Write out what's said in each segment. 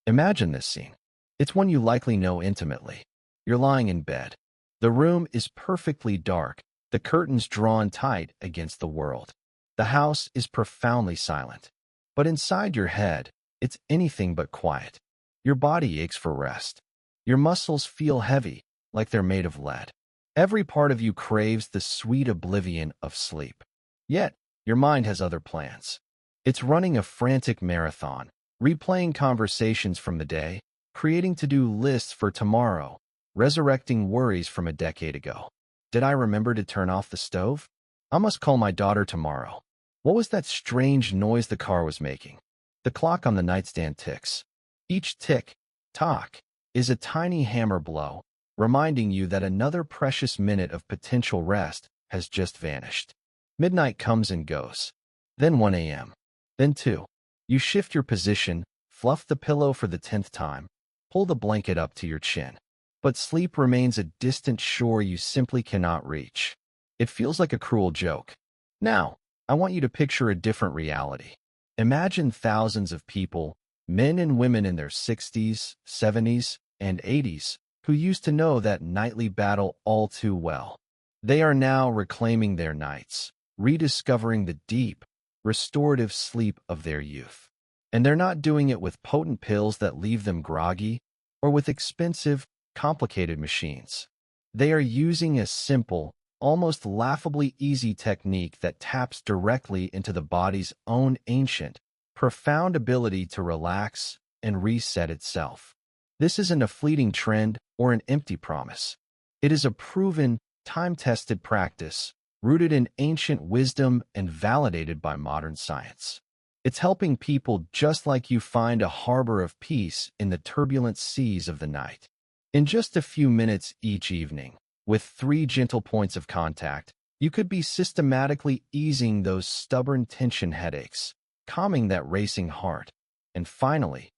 Imagine this scene. It's one you likely know intimately. You're lying in bed. The room is perfectly dark, the curtains drawn tight against the world. The house is profoundly silent. But inside your head, it's anything but quiet. Your body aches for rest. Your muscles feel heavy, like they're made of lead. Every part of you craves the sweet oblivion of sleep. Yet, your mind has other plans. It's running a frantic marathon, replaying conversations from the day, creating to-do lists for tomorrow, resurrecting worries from a decade ago. Did I remember to turn off the stove? I must call my daughter tomorrow. What was that strange noise the car was making? The clock on the nightstand ticks. Each tick, tock, is a tiny hammer blow, reminding you that another precious minute of potential rest has just vanished. Midnight comes and goes. Then 1 a.m. Then 2. You shift your position, fluff the pillow for the 10th time, pull the blanket up to your chin. But sleep remains a distant shore you simply cannot reach. It feels like a cruel joke. Now, I want you to picture a different reality. Imagine thousands of people, men and women in their 60s, 70s, and 80s, who used to know that nightly battle all too well. They are now reclaiming their nights, rediscovering the deep, restorative sleep of their youth. And they're not doing it with potent pills that leave them groggy or with expensive, complicated machines. They are using a simple, almost laughably easy technique that taps directly into the body's own ancient, profound ability to relax and reset itself. This isn't a fleeting trend or an empty promise. It is a proven, time-tested practice, rooted in ancient wisdom and validated by modern science. It's helping people just like you find a harbor of peace in the turbulent seas of the night. In just a few minutes each evening, with 3 gentle points of contact, you could be systematically easing those stubborn tension headaches, calming that racing heart, and finally,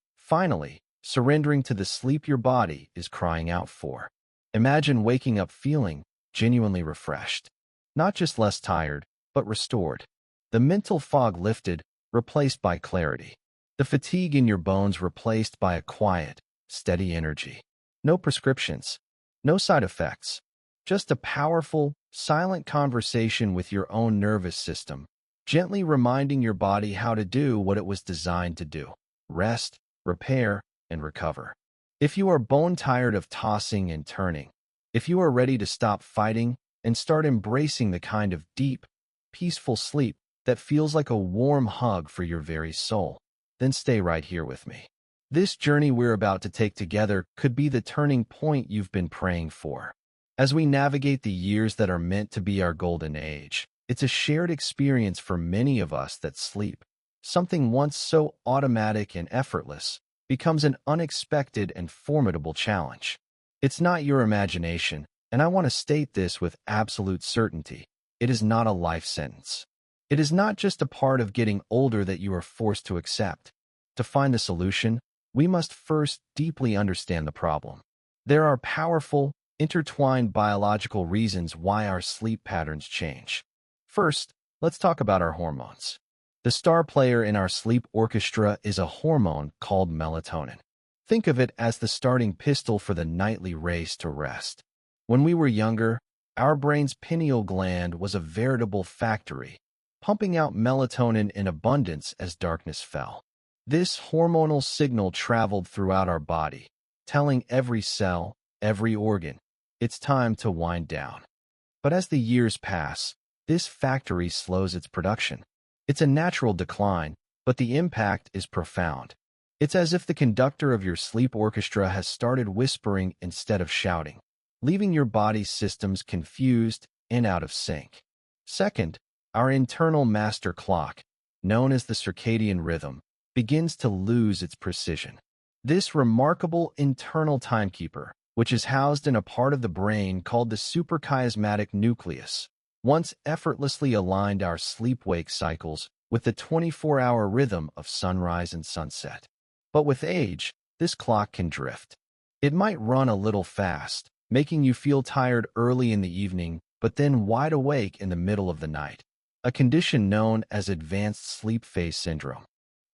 surrendering to the sleep your body is crying out for. Imagine waking up feeling genuinely refreshed. Not just less tired, but restored. The mental fog lifted, replaced by clarity. The fatigue in your bones replaced by a quiet, steady energy. No prescriptions, no side effects. Just a powerful, silent conversation with your own nervous system, gently reminding your body how to do what it was designed to do: rest, repair, and recover. If you are bone-tired of tossing and turning, if you are ready to stop fighting and start embracing the kind of deep, peaceful sleep that feels like a warm hug for your very soul, then stay right here with me. This journey we're about to take together could be the turning point you've been praying for. As we navigate the years that are meant to be our golden age, it's a shared experience for many of us that sleep, something once so automatic and effortless, becomes an unexpected and formidable challenge. It's not your imagination, and I want to state this with absolute certainty. It is not a life sentence. It is not just a part of getting older that you are forced to accept. To find the solution, we must first deeply understand the problem. There are powerful, intertwined biological reasons why our sleep patterns change. First, let's talk about our hormones. The star player in our sleep orchestra is a hormone called melatonin. Think of it as the starting pistol for the nightly race to rest. When we were younger, our brain's pineal gland was a veritable factory, pumping out melatonin in abundance as darkness fell. This hormonal signal traveled throughout our body, telling every cell, every organ, it's time to wind down. But as the years pass, this factory slows its production. It's a natural decline, but the impact is profound. It's as if the conductor of your sleep orchestra has started whispering instead of shouting, leaving your body's systems confused and out of sync. Second, our internal master clock, known as the circadian rhythm, begins to lose its precision. This remarkable internal timekeeper, which is housed in a part of the brain called the suprachiasmatic nucleus, once effortlessly aligned our sleep-wake cycles with the 24-hour rhythm of sunrise and sunset. But with age, this clock can drift. It might run a little fast, making you feel tired early in the evening, but then wide awake in the middle of the night, a condition known as advanced sleep phase syndrome.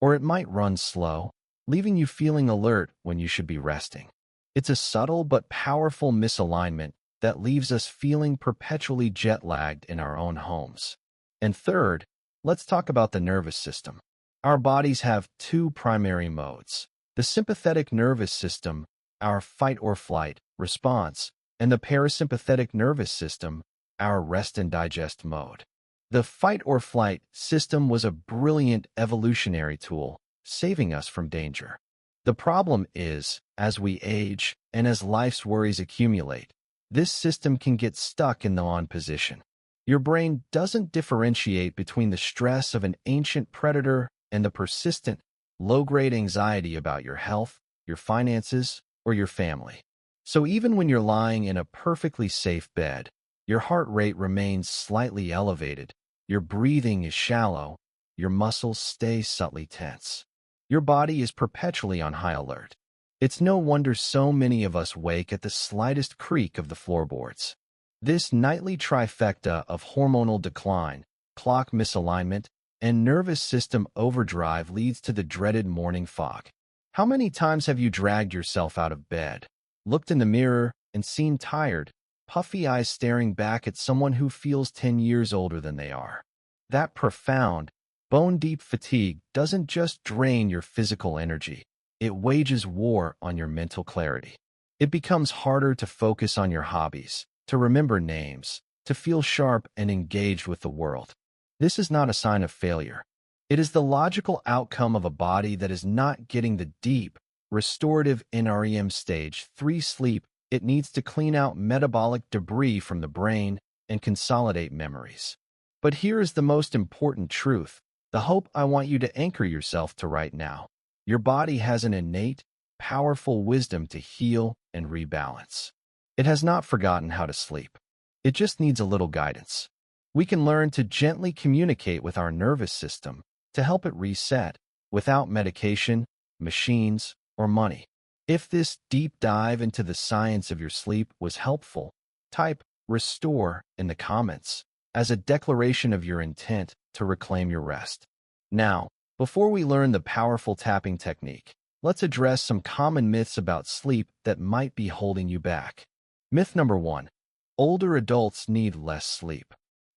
Or it might run slow, leaving you feeling alert when you should be resting. It's a subtle but powerful misalignment that leaves us feeling perpetually jet-lagged in our own homes. And third, let's talk about the nervous system. Our bodies have two primary modes: the sympathetic nervous system, our fight-or-flight response, and the parasympathetic nervous system, our rest and digest mode. The fight-or-flight system was a brilliant evolutionary tool, saving us from danger. The problem is, as we age and as life's worries accumulate, this system can get stuck in the on position. Your brain doesn't differentiate between the stress of an ancient predator and the persistent, low-grade anxiety about your health, your finances, or your family. So even when you're lying in a perfectly safe bed, your heart rate remains slightly elevated, your breathing is shallow, your muscles stay subtly tense. Your body is perpetually on high alert. It's no wonder so many of us wake at the slightest creak of the floorboards. This nightly trifecta of hormonal decline, clock misalignment, and nervous system overdrive leads to the dreaded morning fog. How many times have you dragged yourself out of bed, looked in the mirror, and seen tired, puffy eyes staring back at someone who feels 10 years older than they are? That profound, bone-deep fatigue doesn't just drain your physical energy, it wages war on your mental clarity. It becomes harder to focus on your hobbies, to remember names, to feel sharp and engaged with the world. This is not a sign of failure. It is the logical outcome of a body that is not getting the deep, restorative NREM stage 3 sleep it needs to clean out metabolic debris from the brain and consolidate memories. But here is the most important truth, the hope I want you to anchor yourself to right now. Your body has an innate, powerful wisdom to heal and rebalance. It has not forgotten how to sleep. It just needs a little guidance. We can learn to gently communicate with our nervous system to help it reset without medication, machines, or money. If this deep dive into the science of your sleep was helpful, type "restore" in the comments as a declaration of your intent to reclaim your rest. Now, before we learn the powerful tapping technique, let's address some common myths about sleep that might be holding you back. Myth number 1. Older adults need less sleep.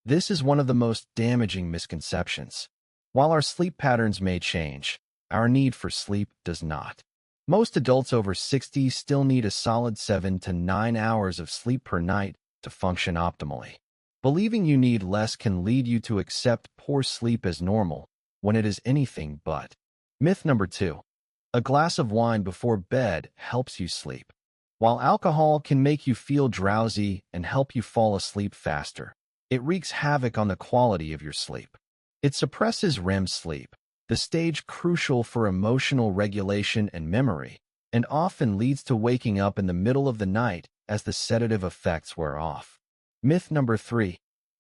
This is one of the most damaging misconceptions. While our sleep patterns may change, our need for sleep does not. Most adults over 60 still need a solid 7 to 9 hours of sleep per night to function optimally. Believing you need less can lead you to accept poor sleep as normal, when it is anything but. Myth number 2. A glass of wine before bed helps you sleep. While alcohol can make you feel drowsy and help you fall asleep faster, it wreaks havoc on the quality of your sleep. It suppresses REM sleep, the stage crucial for emotional regulation and memory, and often leads to waking up in the middle of the night as the sedative effects wear off. Myth number 3.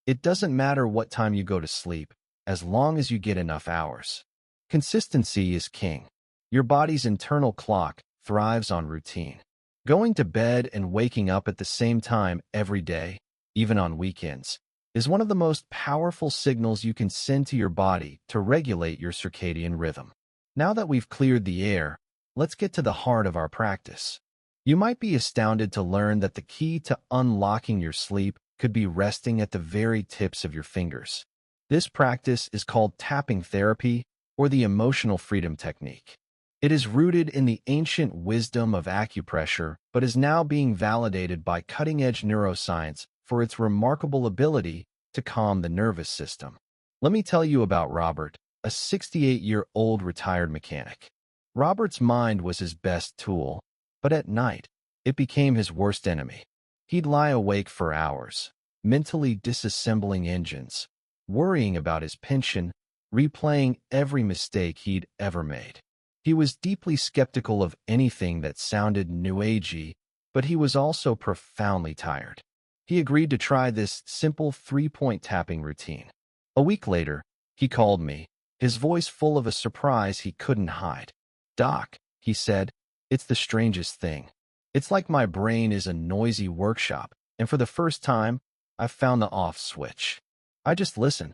It doesn't matter what time you go to sleep, as long as you get enough hours. Consistency is king. Your body's internal clock thrives on routine. Going to bed and waking up at the same time every day, even on weekends, is one of the most powerful signals you can send to your body to regulate your circadian rhythm. Now that we've cleared the air, let's get to the heart of our practice. You might be astounded to learn that the key to unlocking your sleep could be resting at the very tips of your fingers. This practice is called tapping therapy, or the emotional freedom technique. It is rooted in the ancient wisdom of acupressure, but is now being validated by cutting-edge neuroscience for its remarkable ability to calm the nervous system. Let me tell you about Robert, a 68-year-old retired mechanic. Robert's mind was his best tool, but at night, it became his worst enemy. He'd lie awake for hours, mentally disassembling engines, worrying about his pension, replaying every mistake he'd ever made. He was deeply skeptical of anything that sounded new agey, but he was also profoundly tired. He agreed to try this simple 3-point tapping routine. A week later, he called me, his voice full of a surprise he couldn't hide. "Doc," he said, "it's the strangest thing. It's like my brain is a noisy workshop, and for the first time, I've found the off switch. I just listen."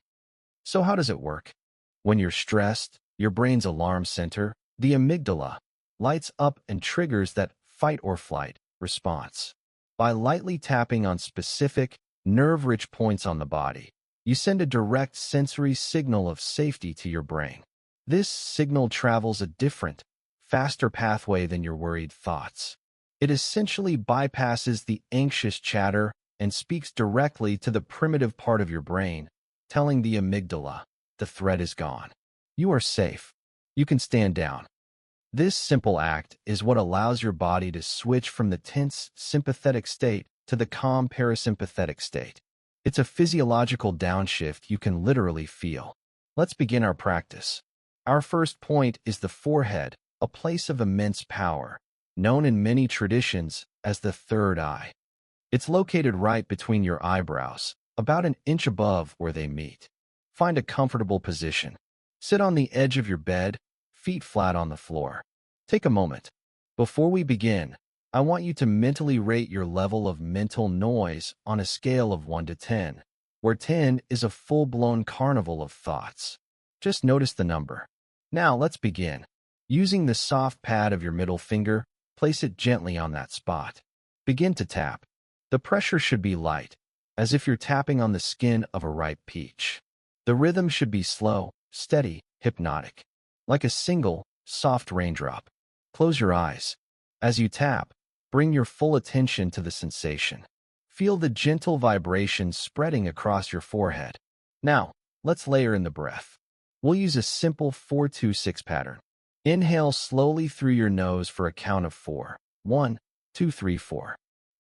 So how does it work? When you're stressed, your brain's alarm center, the amygdala, lights up and triggers that fight or flight response. By lightly tapping on specific, nerve-rich points on the body, you send a direct sensory signal of safety to your brain. This signal travels a different, faster pathway than your worried thoughts. It essentially bypasses the anxious chatter and speaks directly to the primitive part of your brain, telling the amygdala, the threat is gone. You are safe. You can stand down. This simple act is what allows your body to switch from the tense, sympathetic state to the calm parasympathetic state. It's a physiological downshift you can literally feel. Let's begin our practice. Our first point is the forehead, a place of immense power, known in many traditions as the third eye. It's located right between your eyebrows, about an inch above where they meet. Find a comfortable position. Sit on the edge of your bed, feet flat on the floor. Take a moment. Before we begin, I want you to mentally rate your level of mental noise on a scale of 1 to 10, where 10 is a full-blown carnival of thoughts. Just notice the number. Now let's begin. Using the soft pad of your middle finger, place it gently on that spot. Begin to tap. The pressure should be light, as if you're tapping on the skin of a ripe peach. The rhythm should be slow, steady, hypnotic, like a single, soft raindrop. Close your eyes. As you tap, bring your full attention to the sensation. Feel the gentle vibrations spreading across your forehead. Now, let's layer in the breath. We'll use a simple 4-2-6 pattern. Inhale slowly through your nose for a count of 4. 1, 2, 3, 4.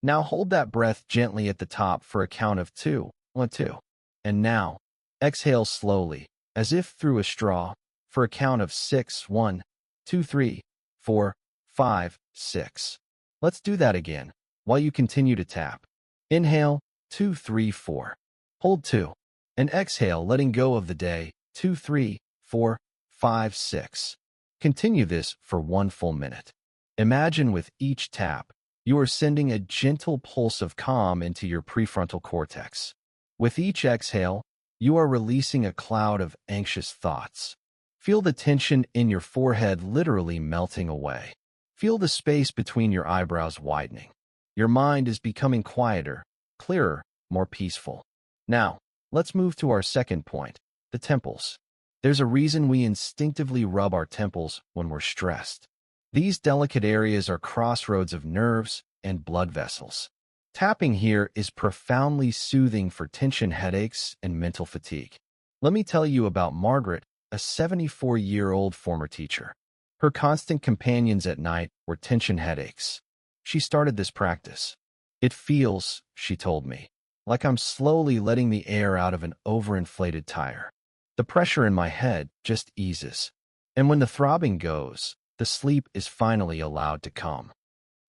Now hold that breath gently at the top for a count of 2. 1, 2. And now, exhale slowly, as if through a straw, for a count of 6. 1, 2, 3, 4, 5, 6. Let's do that again, while you continue to tap. Inhale, 2, 3, 4. Hold 2. And exhale, letting go of the day, 2, 3, 4, 5, 6. Continue this for 1 full minute. Imagine with each tap, you are sending a gentle pulse of calm into your prefrontal cortex. With each exhale, you are releasing a cloud of anxious thoughts. Feel the tension in your forehead literally melting away. Feel the space between your eyebrows widening. Your mind is becoming quieter, clearer, more peaceful. Now, let's move to our second point, the temples. There's a reason we instinctively rub our temples when we're stressed. These delicate areas are crossroads of nerves and blood vessels. Tapping here is profoundly soothing for tension headaches and mental fatigue. Let me tell you about Margaret, a 74-year-old former teacher. Her constant companions at night were tension headaches. She started this practice. It feels, she told me, like I'm slowly letting the air out of an overinflated tire. The pressure in my head just eases. And when the throbbing goes, the sleep is finally allowed to come.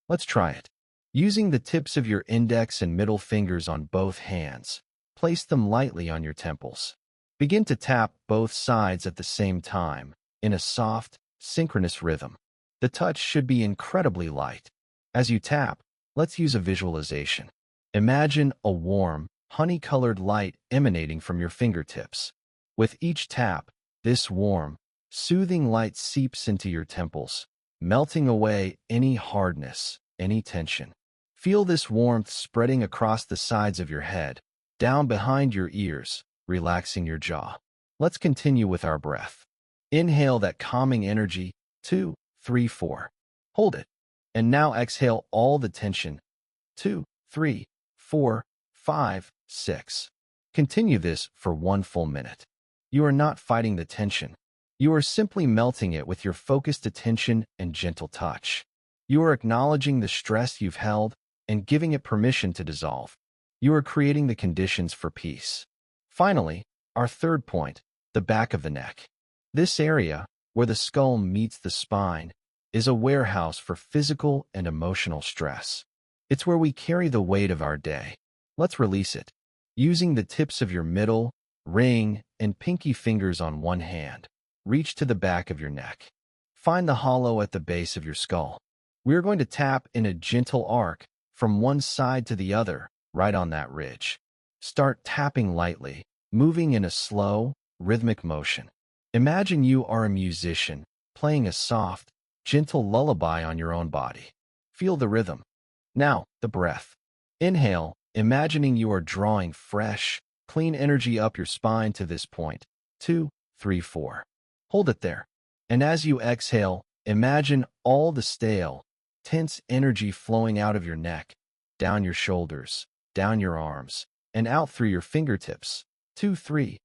Let's try it. Using the tips of your index and middle fingers on both hands, place them lightly on your temples. Begin to tap both sides at the same time, in a soft, synchronous rhythm. The touch should be incredibly light. As you tap, let's use a visualization. Imagine a warm, honey-colored light emanating from your fingertips. With each tap, this warm, soothing light seeps into your temples, melting away any hardness, any tension. Feel this warmth spreading across the sides of your head, down behind your ears, relaxing your jaw. Let's continue with our breath. Inhale that calming energy, 2, 3, 4. Hold it. And now exhale all the tension, 2, 3, 4, 5, 6. Continue this for 1 full minute. You are not fighting the tension. You are simply melting it with your focused attention and gentle touch. You are acknowledging the stress you've held and giving it permission to dissolve. You are creating the conditions for peace. Finally, our third point, the back of the neck. This area, where the skull meets the spine, is a warehouse for physical and emotional stress. It's where we carry the weight of our day. Let's release it. Using the tips of your middle, ring, and pinky fingers on one hand, reach to the back of your neck. Find the hollow at the base of your skull. We are going to tap in a gentle arc from one side to the other, right on that ridge. Start tapping lightly, moving in a slow, rhythmic motion. Imagine you are a musician, playing a soft, gentle lullaby on your own body. Feel the rhythm. Now, the breath. Inhale, imagining you are drawing fresh, clean energy up your spine to this point. 2, 3, 4. Hold it there. And as you exhale, imagine all the stale, tense energy flowing out of your neck, down your shoulders, down your arms, and out through your fingertips. 2, 3,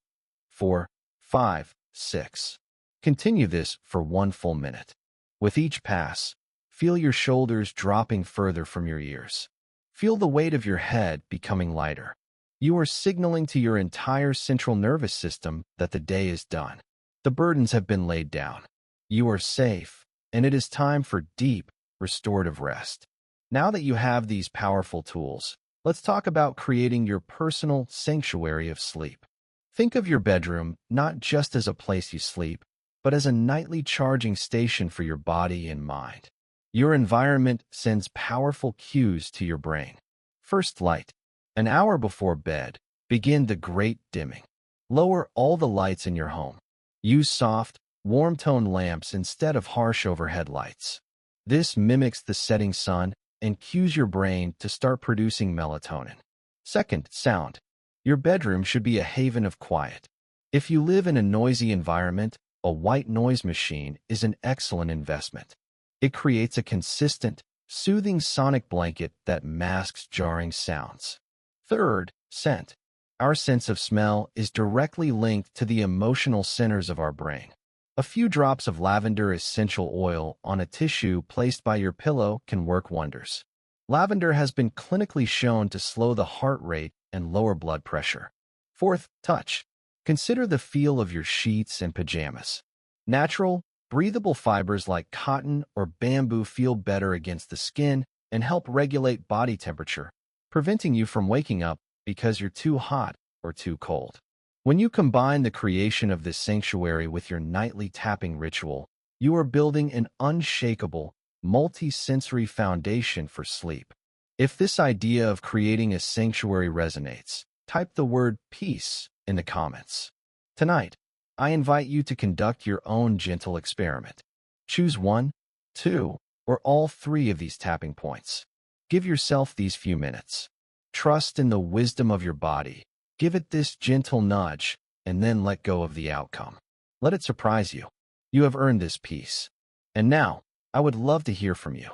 4, 5, 6. Continue this for 1 full minute. With each pass, feel your shoulders dropping further from your ears. Feel the weight of your head becoming lighter. You are signaling to your entire central nervous system that the day is done. The burdens have been laid down. You are safe, and it is time for deep, restorative rest. Now that you have these powerful tools, let's talk about creating your personal sanctuary of sleep. Think of your bedroom not just as a place you sleep, but as a nightly charging station for your body and mind. Your environment sends powerful cues to your brain. First light. An hour before bed, begin the great dimming. Lower all the lights in your home. Use soft, warm-tone lamps instead of harsh overhead lights. This mimics the setting sun and cues your brain to start producing melatonin. Second, sound. Your bedroom should be a haven of quiet. If you live in a noisy environment, a white noise machine is an excellent investment. It creates a consistent, soothing sonic blanket that masks jarring sounds. Third, scent. Our sense of smell is directly linked to the emotional centers of our brain. A few drops of lavender essential oil on a tissue placed by your pillow can work wonders. Lavender has been clinically shown to slow the heart rate and lower blood pressure. Fourth, touch. Consider the feel of your sheets and pajamas. Natural, breathable fibers like cotton or bamboo feel better against the skin and help regulate body temperature, preventing you from waking up because you're too hot or too cold. When you combine the creation of this sanctuary with your nightly tapping ritual, you are building an unshakable, multi-sensory foundation for sleep. If this idea of creating a sanctuary resonates, type the word peace in the comments. Tonight, I invite you to conduct your own gentle experiment. Choose 1, 2, or all 3 of these tapping points. Give yourself these few minutes. Trust in the wisdom of your body. Give it this gentle nudge, and then let go of the outcome. Let it surprise you. You have earned this peace. And now, I would love to hear from you.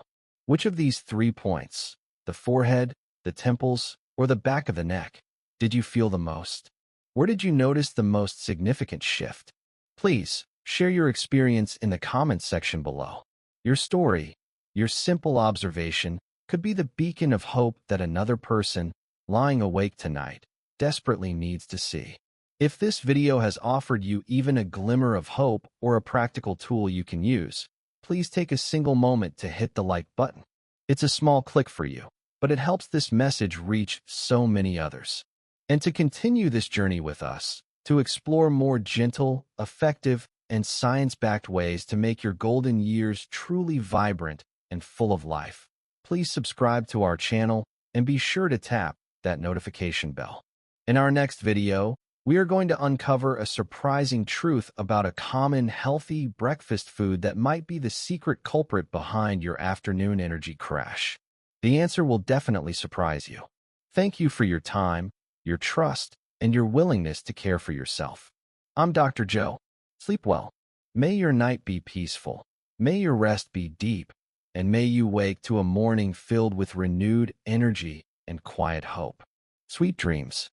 Which of these 3 points, the forehead, the temples, or the back of the neck, did you feel the most? Where did you notice the most significant shift? Please, share your experience in the comments section below. Your story, your simple observation, could be the beacon of hope that another person, lying awake tonight, desperately needs to see. If this video has offered you even a glimmer of hope or a practical tool you can use, please take a single moment to hit the like button. It's a small click for you, but it helps this message reach so many others. And to continue this journey with us, to explore more gentle, effective, and science-backed ways to make your golden years truly vibrant and full of life, please subscribe to our channel and be sure to tap that notification bell. In our next video, we are going to uncover a surprising truth about a common healthy breakfast food that might be the secret culprit behind your afternoon energy crash. The answer will definitely surprise you. Thank you for your time, your trust, and your willingness to care for yourself. I'm Dr. Joe. Sleep well. May your night be peaceful. May your rest be deep. And may you wake to a morning filled with renewed energy and quiet hope. Sweet dreams.